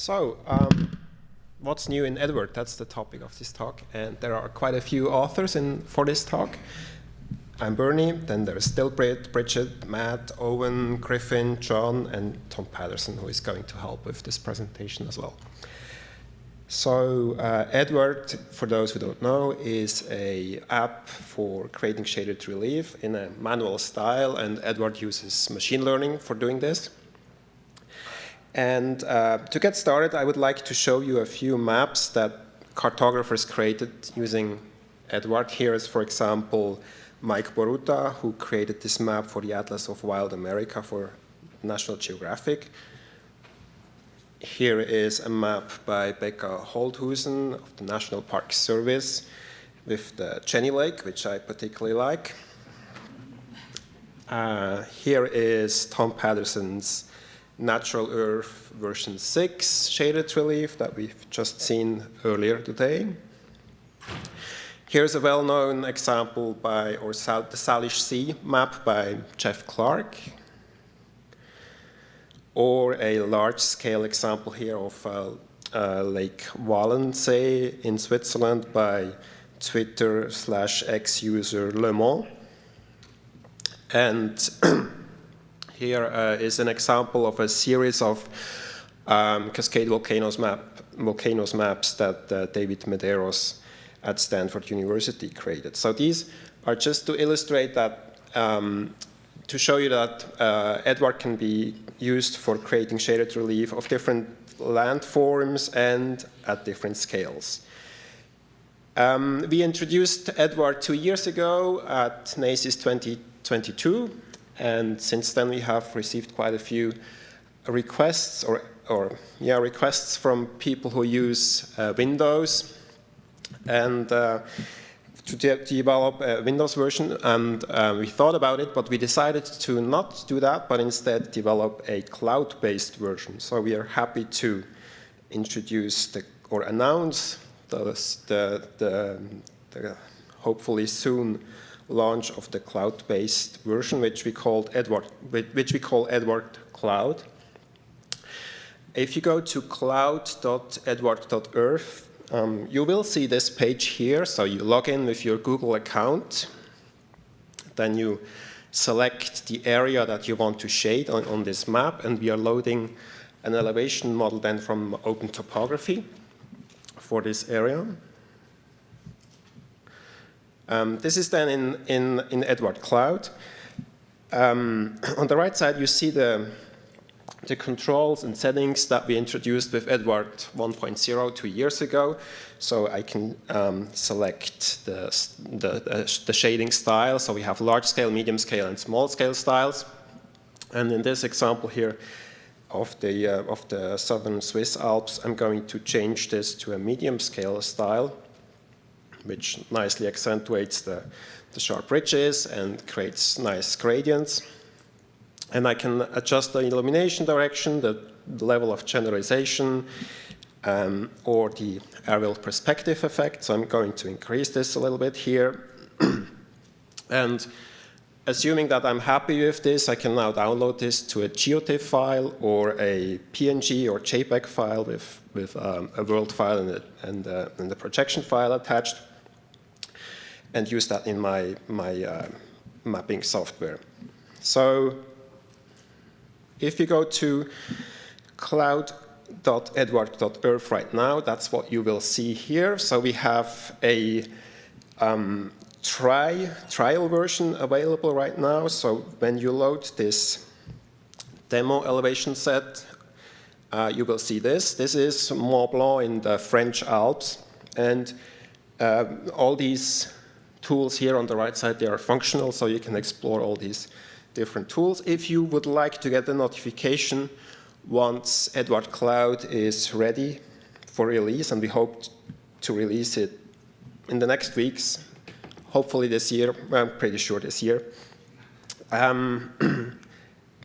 So, what's new in Eduard? That's the topic of this talk. And there are quite a few authors for this talk. I'm Bernie, then there's Dilpreet, Bridget, Matt, Owen, Griffin, John, and Tom Patterson, who is going to help with this presentation as well. So Eduard, for those who don't know, is an app for creating shaded relief in a manual style, and Eduard uses machine learning for doing this. And to get started, I would like to show you a few maps that cartographers created using Eduard. Here is, for example, Mike Boruta, who created this map for the Atlas of Wild America for National Geographic. Here is a map by Becca Holthusen of the National Park Service with the Jenny Lake, which I particularly like. Here is Tom Patterson's Natural Earth version 6 shaded relief that we've just seen earlier today. Here's a well-known example by, the Salish Sea map by Jeff Clark, or a large-scale example here of Lake Wallensee in Switzerland by Twitter/X user Le Mans. And here is an example of a series of Cascade volcanoes maps that David Medeiros at Stanford University created. So these are just to illustrate that, to show you that Eduard can be used for creating shaded relief of different landforms and at different scales. We introduced Eduard 2 years ago at NACIS 2022, and since then we have received quite a few requests requests from people who use Windows and to develop a Windows version, and we thought about it, but we decided to not do that, but instead develop a cloud-based version. So we are happy to introduce or announce the hopefully soon launch of the cloud-based version, which we call Eduard Cloud. If you go to cloud.eduard.earth, you will see this page here. So you log in with your Google account. Then you select the area that you want to shade on this map. And we are loading an elevation model then from Open Topography for this area. This is then in Eduard Cloud. On the right side, you see the controls and settings that we introduced with Eduard 1.0 2 years ago. So I can select the shading style. So we have large scale, medium scale, and small scale styles. And in this example here of the southern Swiss Alps, I'm going to change this to a medium scale style, which nicely accentuates the sharp ridges and creates nice gradients. And I can adjust the illumination direction, the level of generalization, or the aerial perspective effect. So I'm going to increase this a little bit here. And assuming that I'm happy with this, I can now download this to a GeoTIFF file or a PNG or JPEG file with a world file and the projection file attached, and use that in my mapping software. So if you go to cloud.eduard.earth right now, that's what you will see here. So we have a trial version available right now. So when you load this demo elevation set, you will see this. This is Mont Blanc in the French Alps. And all these tools here on the right side, they are functional, so you can explore all these different tools. If you would like to get a notification once Eduard Cloud is ready for release, and we hope to release it in the next weeks, hopefully this year, I'm pretty sure this year.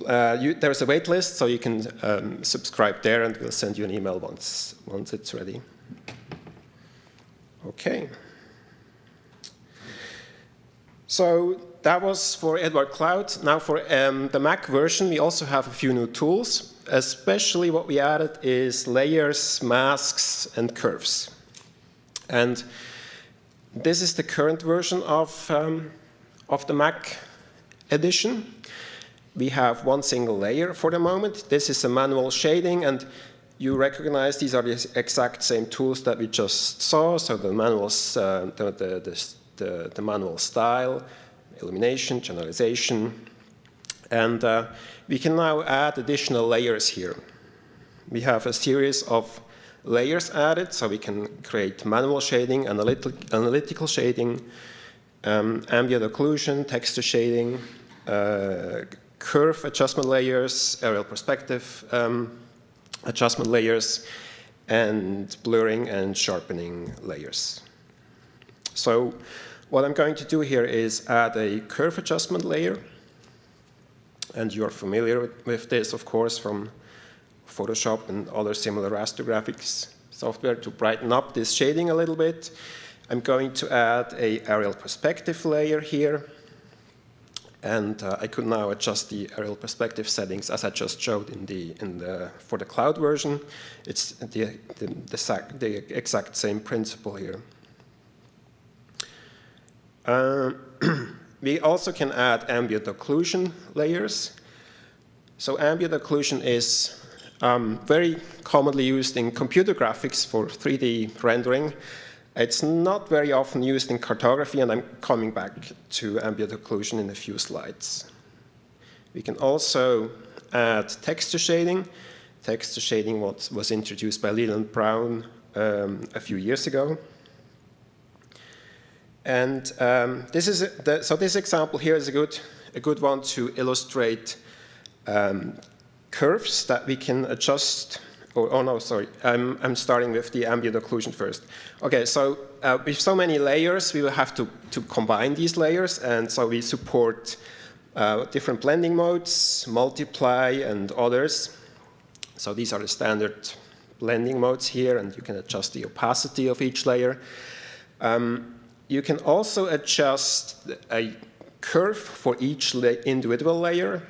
There's a wait list, so you can subscribe there, and we'll send you an email once it's ready. Okay. So that was for Eduard Cloud. Now for the Mac version, we also have a few new tools. especially what we added is layers, masks, and curves. And this is the current version of the Mac edition. We have one single layer for the moment. This is a manual shading, and you recognize these are the exact same tools that we just saw. So the manuals, the manual style, illumination, generalization, and we can now add additional layers here. We have a series of layers added, so we can create manual shading, analytical shading, ambient occlusion, texture shading, curve adjustment layers, aerial perspective adjustment layers, and blurring and sharpening layers. So what I'm going to do here is add a curve adjustment layer. And you're familiar with this, of course, from Photoshop and other similar raster graphics software to brighten up this shading a little bit. I'm going to add an aerial perspective layer here. And I could now adjust the aerial perspective settings as I just showed for the cloud version. It's the exact same principle here. We also can add ambient occlusion layers. So ambient occlusion is very commonly used in computer graphics for 3D rendering. It's not very often used in cartography, and I'm coming back to ambient occlusion in a few slides. We can also add texture shading. Texture shading was introduced by Leland Brown a few years ago. And this example here is a good one to illustrate curves that we can adjust. Oh no, sorry. I'm starting with the ambient occlusion first. Okay, so with so many layers, we will have to combine these layers, and so we support different blending modes, multiply, and others. So these are the standard blending modes here, and you can adjust the opacity of each layer. You can also adjust a curve for each individual layer.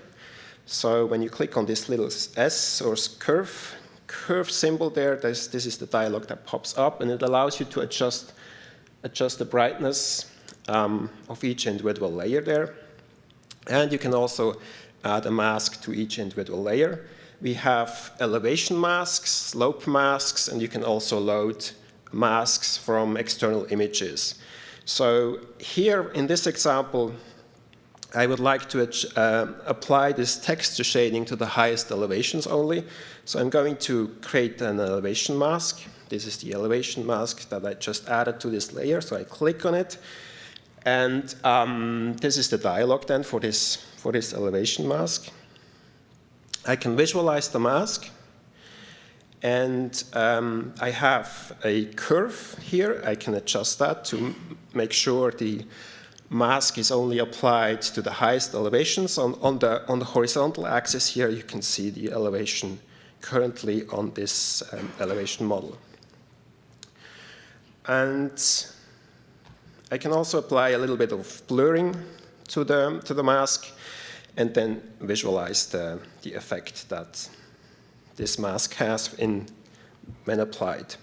So when you click on this little S or curve symbol there, this is the dialog that pops up, and it allows you to adjust the brightness of each individual layer there. And you can also add a mask to each individual layer. We have elevation masks, slope masks, and you can also load masks from external images. So here in this example, I would like to apply this texture shading to the highest elevations only. So I'm going to create an elevation mask. This is the elevation mask that I just added to this layer. So I click on it. And this is the dialog then for this elevation mask. I can visualize the mask. And I have a curve here. I can adjust that to make sure the mask is only applied to the highest elevations. On the horizontal axis here, you can see the elevation currently on this elevation model. And I can also apply a little bit of blurring to the mask and then visualize the effect that this mask has when applied.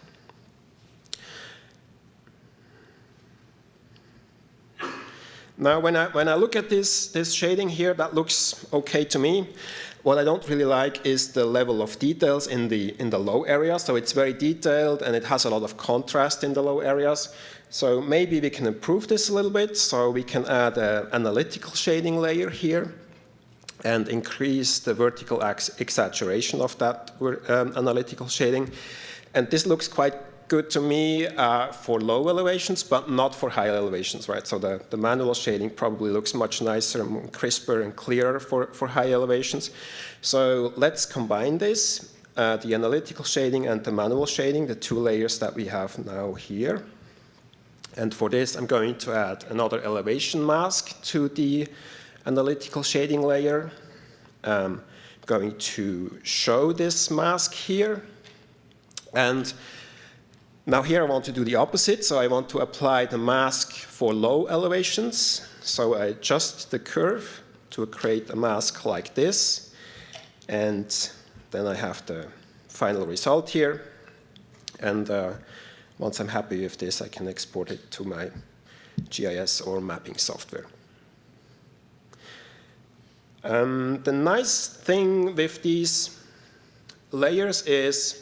Now, when I look at this shading here, that looks okay to me. What I don't really like is the level of details in the low area. So it's very detailed, and it has a lot of contrast in the low areas. So maybe we can improve this a little bit. So we can add an analytical shading layer here and increase the vertical exaggeration of that analytical shading. And this looks quite good to me for low elevations, but not for high elevations, right? So the manual shading probably looks much nicer, more crisper and clearer for high elevations. So let's combine this, the analytical shading and the manual shading, the two layers that we have now here. And for this, I'm going to add another elevation mask to the analytical shading layer. I'm going to show this mask here. And now here I want to do the opposite. So I want to apply the mask for low elevations. So I adjust the curve to create a mask like this. And then I have the final result here. And once I'm happy with this, I can export it to my GIS or mapping software. The nice thing with these layers is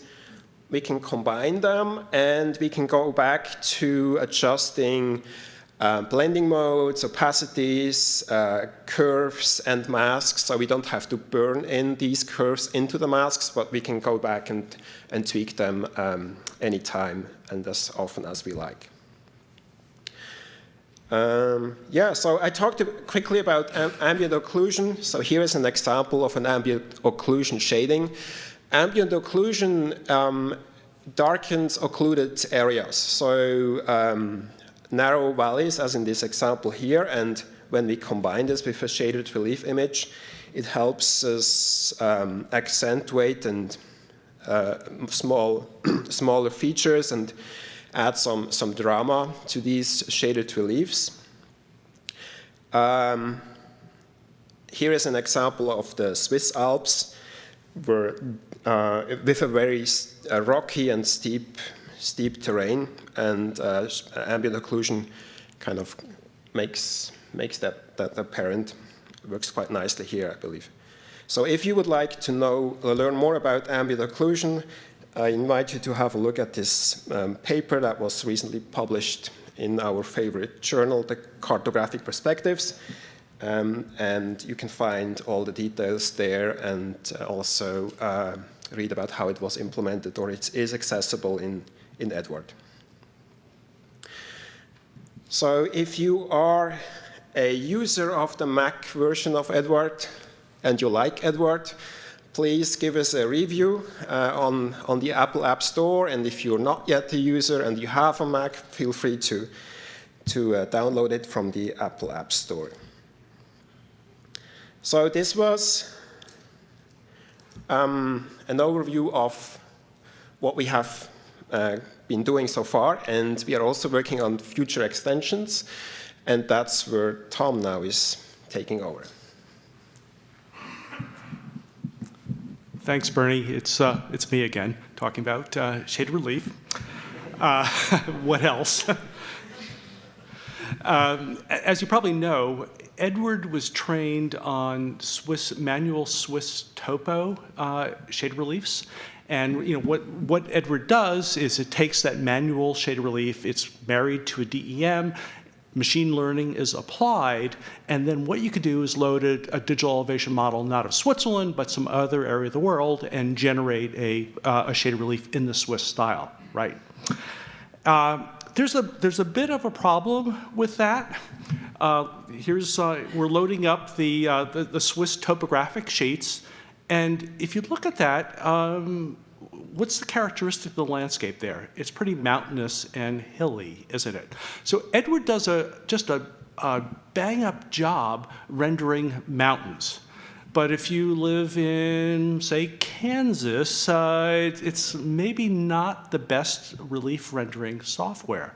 we can combine them, and we can go back to adjusting blending modes, opacities, curves, and masks. So we don't have to burn in these curves into the masks, but we can go back and tweak them anytime and as often as we like. Yeah, so I talked quickly about ambient occlusion. So here is an example of an ambient occlusion shading. Ambient occlusion darkens occluded areas. So narrow valleys, as in this example here, and when we combine this with a shaded relief image, it helps us accentuate and smaller features and add some drama to these shaded reliefs. Here is an example of the Swiss Alps, where, with a very rocky and steep terrain, and ambient occlusion kind of makes that apparent. It works quite nicely here, I believe. So if you would like to learn more about ambient occlusion, I invite you to have a look at this paper that was recently published in our favorite journal, the Cartographic Perspectives. And you can find all the details there, and also read about how it was implemented, or it is accessible in Eduard. So if you are a user of the Mac version of Eduard and you like Eduard, please give us a review on the Apple App Store. And if you're not yet a user and you have a Mac, feel free to download it from the Apple App Store. So this was an overview of what we have been doing so far, and we are also working on future extensions, and that's where Tom now is taking over. Thanks, Bernie. It's me again, talking about shaded relief. What else? As you probably know, Eduard was trained on manual Swiss topo shaded reliefs. And what Eduard does is it takes that manual shaded relief, it's married to a DEM, machine learning is applied, and then what you could do is load a digital elevation model, not of Switzerland, but some other area of the world, and generate a shaded relief in the Swiss style, right? There's a bit of a problem with that. We're loading up the Swiss topographic sheets, and if you look at that, what's the characteristic of the landscape there? It's pretty mountainous and hilly, isn't it? So Eduard does just a bang-up job rendering mountains. But if you live in, say, Kansas, it's maybe not the best relief rendering software.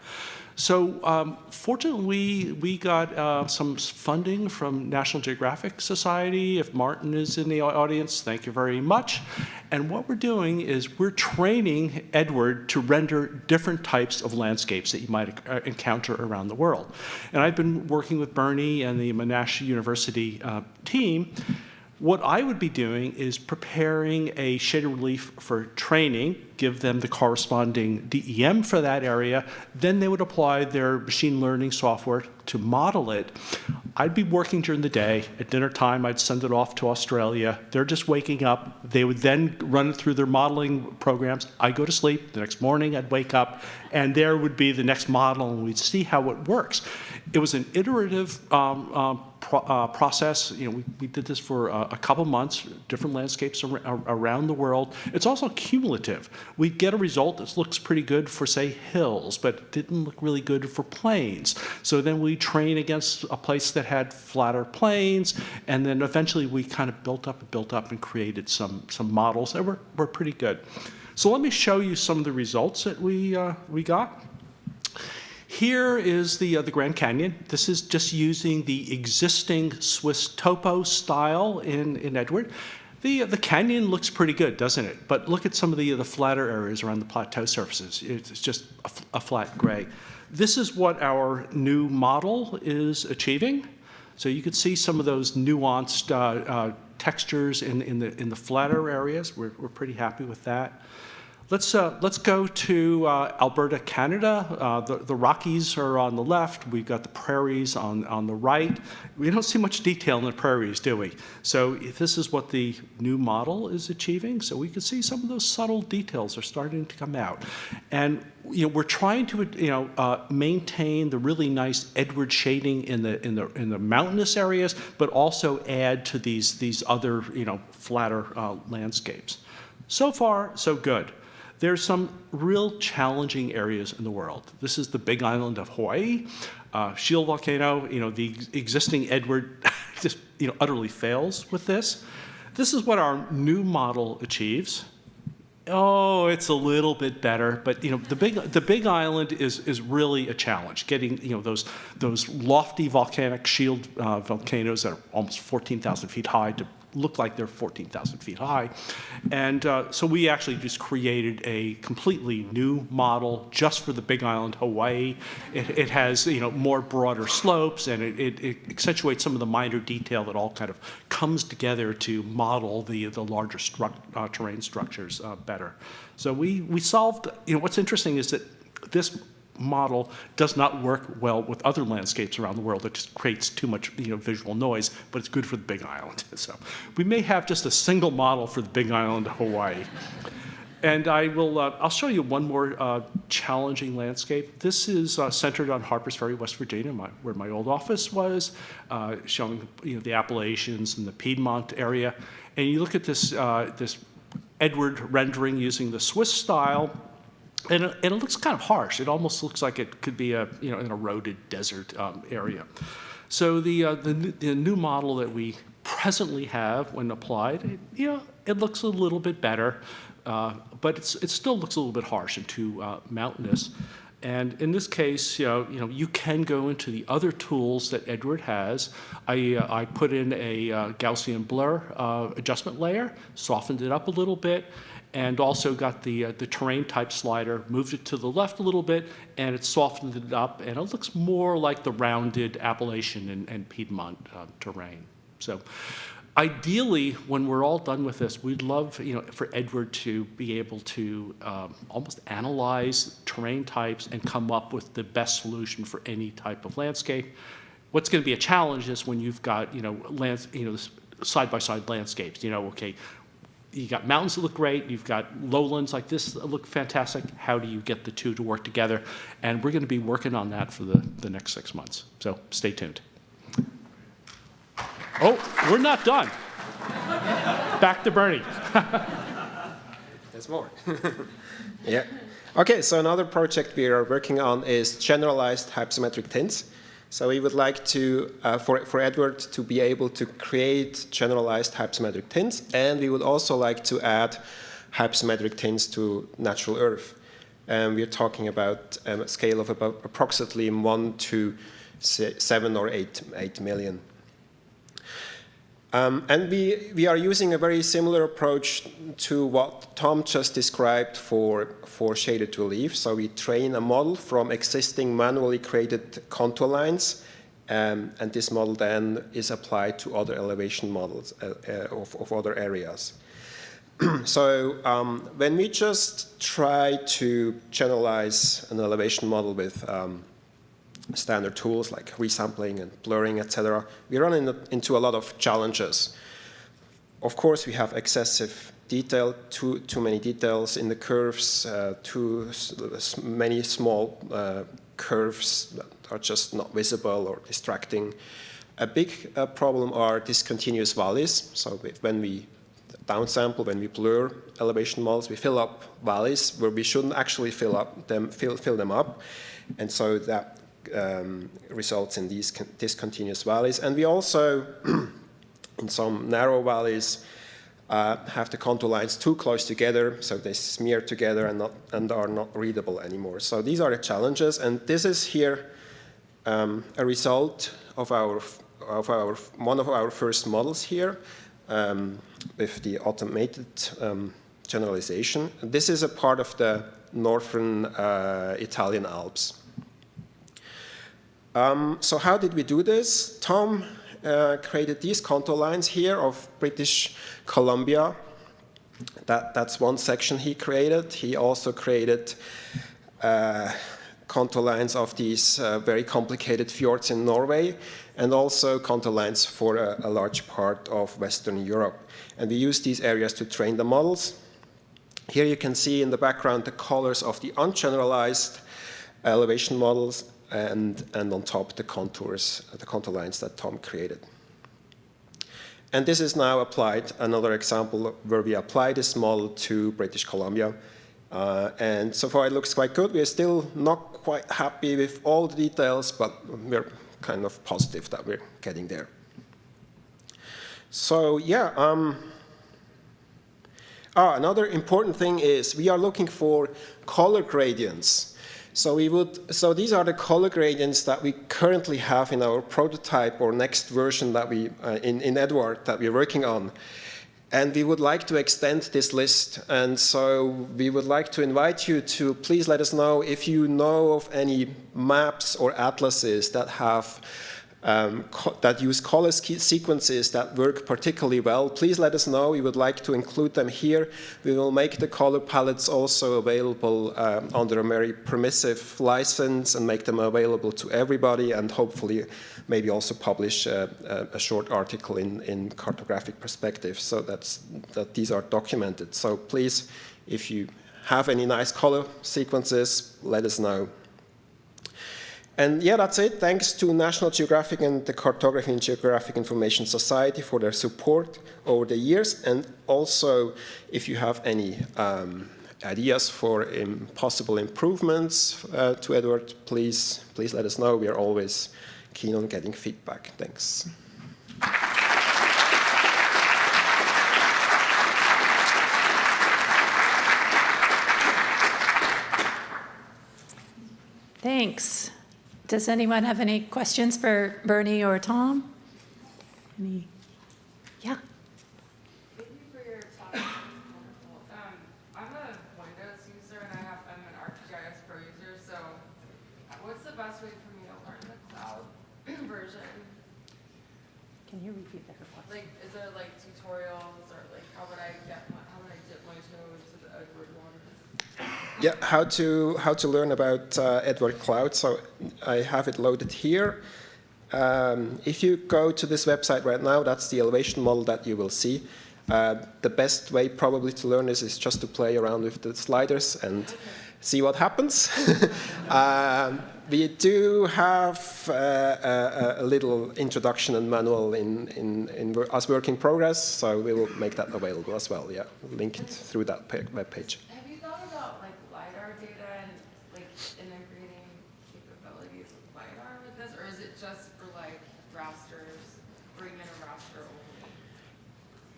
So fortunately, we got some funding from National Geographic Society. If Martin is in the audience, thank you very much. And what we're doing is we're training Eduard to render different types of landscapes that you might encounter around the world. And I've been working with Bernie and the Monash University team. What I would be doing is preparing a shaded relief for training, give them the corresponding DEM for that area, then they would apply their machine learning software to model it. I'd be working during the day. At dinner time, I'd send it off to Australia. They're just waking up. They would then run it through their modeling programs. I'd go to sleep. The next morning, I'd wake up, and there would be the next model, and we'd see how it works. It was an iterative process. We did this for a couple months, different landscapes around the world. It's also cumulative. We get a result that looks pretty good for, say, hills, but it didn't look really good for plains. So then we train against a place that had flatter plains, and then eventually we kind of built up and created some models that were pretty good. So let me show you some of the results that we got. Here is the Grand Canyon. This is just using the existing Swiss topo style in Eduard. The canyon looks pretty good, doesn't it? But look at some of the flatter areas around the plateau surfaces. It's just a flat gray. This is what our new model is achieving. So you can see some of those nuanced textures in the flatter areas. We're pretty happy with that. Let's go to Alberta, Canada. The Rockies are on the left. We've got the prairies on the right. We don't see much detail in the prairies, do we? So this is what the new model is achieving. So we can see some of those subtle details are starting to come out. And we're trying to maintain the really nice Edward shading in the mountainous areas, but also add to these other flatter landscapes. So far, so good. There's some real challenging areas in the world. This is the Big Island of Hawaii. Shield volcano, the existing Edward just utterly fails with this. This is what our new model achieves. Oh, it's a little bit better, but the Big Island is really a challenge. Getting those lofty volcanic shield volcanoes that are almost 14,000 feet high to look like they're 14,000 feet high. And so we actually just created a completely new model just for the Big Island, Hawaii. It has more broader slopes, and it accentuates some of the minor detail that all kind of comes together to model the larger terrain structures better. So we solved, what's interesting is that this model does not work well with other landscapes around the world. It just creates too much visual noise, but it's good for the Big Island. So we may have just a single model for the Big Island of Hawaii. And I'll show you one more challenging landscape. This is centered on Harpers Ferry, West Virginia, where my old office was, showing the Appalachians and the Piedmont area. And you look at this Edward rendering using the Swiss style. And it looks kind of harsh. It almost looks like it could be an eroded desert area. So the new model that we presently have, when applied, it looks a little bit better, but it still looks a little bit harsh and too mountainous. And in this case, you can go into the other tools that Eduard has. I put in a Gaussian blur adjustment layer, softened it up a little bit, and also got the terrain type slider, moved it to the left a little bit, and it softened it up, and it looks more like the rounded Appalachian and Piedmont terrain. So ideally, when we're all done with this, we'd love for Eduard to be able to almost analyze terrain types and come up with the best solution for any type of landscape. What's going to be a challenge is when you've got side-by-side landscapes. Okay, you got mountains that look great, you've got lowlands like this that look fantastic. How do you get the two to work together? And we're going to be working on that for the next 6 months. So stay tuned. Oh, we're not done. Back to Bernie. There's more. Yeah. Okay, so another project we are working on is generalized hypsometric tints. So we would like to, for Eduard to be able to create generalized hypsometric tints, and we would also like to add hypsometric tints to natural Earth. And we're talking about a scale of about approximately 1 to 7 or 8 million. And we are using a very similar approach to what Tom just described for shaded relief. So we train a model from existing manually created contour lines, and this model then is applied to other elevation models of other areas. So when we just try to generalize an elevation model with standard tools like resampling and blurring, etc., we run into a lot of challenges. Of course, we have excessive detail, too many details in the curves, too many small curves that are just not visible or distracting. A big problem are discontinuous valleys. So when we downsample, when we blur elevation models, we fill up valleys where we shouldn't actually fill them up, and so that results in these discontinuous valleys. And we also, in some narrow valleys, have the contour lines too close together, so they smear together and are not readable anymore. So these are the challenges, and this is here a result of one of our first models here. automated generalization. This is a part of the northern Italian Alps. So how did we do this? Tom created these contour lines here of British Columbia. That's one section he created. He also created contour lines of these very complicated fjords in Norway, and also contour lines for a large part of Western Europe. And we use these areas to train the models. Here you can see in the background the colors of the ungeneralized elevation models, and on top the contour lines that Tom created. And this is now applied, another example where we apply this model to British Columbia. And so far it looks quite good. We're still not quite happy with all the details, but we're kind of positive that we're getting there. So yeah, another important thing is we are looking for color gradients. So these are the color gradients that we currently have in our prototype or next version that we in Eduard that we're working on. And we would like to extend this list. And so we would like to invite you to please let us know if you know of any maps or atlases that have that use color sequences that work particularly well. Please let us know. We would like to include them here. We will make the color palettes also available under a very permissive license and make them available to everybody, and hopefully maybe also publish a short article in Cartographic Perspective so that these are documented. So please, if you have any nice color sequences, let us know. And yeah, that's it. Thanks to National Geographic and the Cartography and Geographic Information Society for their support over the years. And also, if you have any ideas for possible improvements to Eduard, please let us know. We are always keen on getting feedback. Thanks. Thanks. Does anyone have any questions for Bernie or Tom? Any? Yeah. Thank you for your talk. Wonderful. I'm a Windows user and I'm an ArcGIS Pro user. So, what's the best way for me to learn the cloud version? Can you repeat that question? Like, is there like tutorials or like how would I dip my toe into the Eduard one? Yeah, how to learn about Eduard Cloud. So I have it loaded here. If you go to this website right now, that's the elevation model that you will see. The best way probably to learn this is just to play around with the sliders and see what happens. We do have a little introduction and manual in as work in progress, so we will make that available as well. Yeah, link it through that web page. Have you thought about like LiDAR data and like integrating capabilities with LiDAR with this, or is it just for like rasters, bring in a raster only?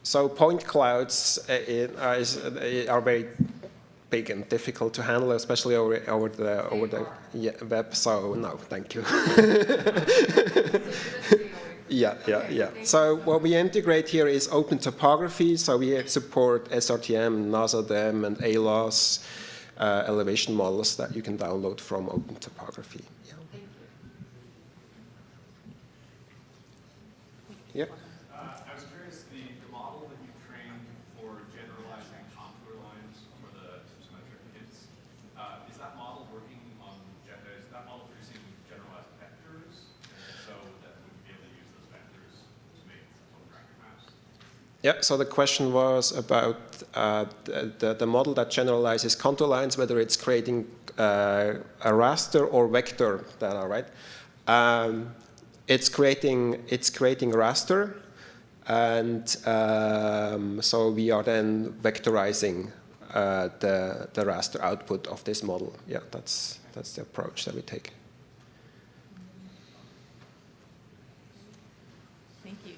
So point clouds are very big and difficult to handle, especially over the web. So no, thank you. Yeah. So what we integrate here is open topography. So we support SRTM, NASADEM, and ALOS elevation models that you can download from open topography. Yeah. Thank Yeah. you. I was curious, the model that you trained for generalizing contour lines for the symmetric hits, is that model working on, is that model producing generalized vectors? And so that would be able to use those vectors to make topographic maps? Yeah, so the question was about the model that generalizes contour lines, whether it's creating a raster or vector data, right? It's creating raster, and so we are then vectorizing the raster output of this model. Yeah, that's the approach that we take. Thank you.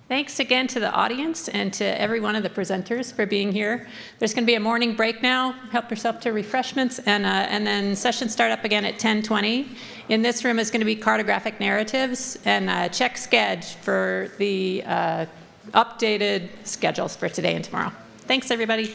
Thanks again to the audience and to every one of the presenters for being here. There's going to be a morning break now. Help yourself to refreshments, and then sessions start up again at 10:20. In this room is going to be cartographic narratives, and check Sched for the updated schedules for today and tomorrow. Thanks, everybody.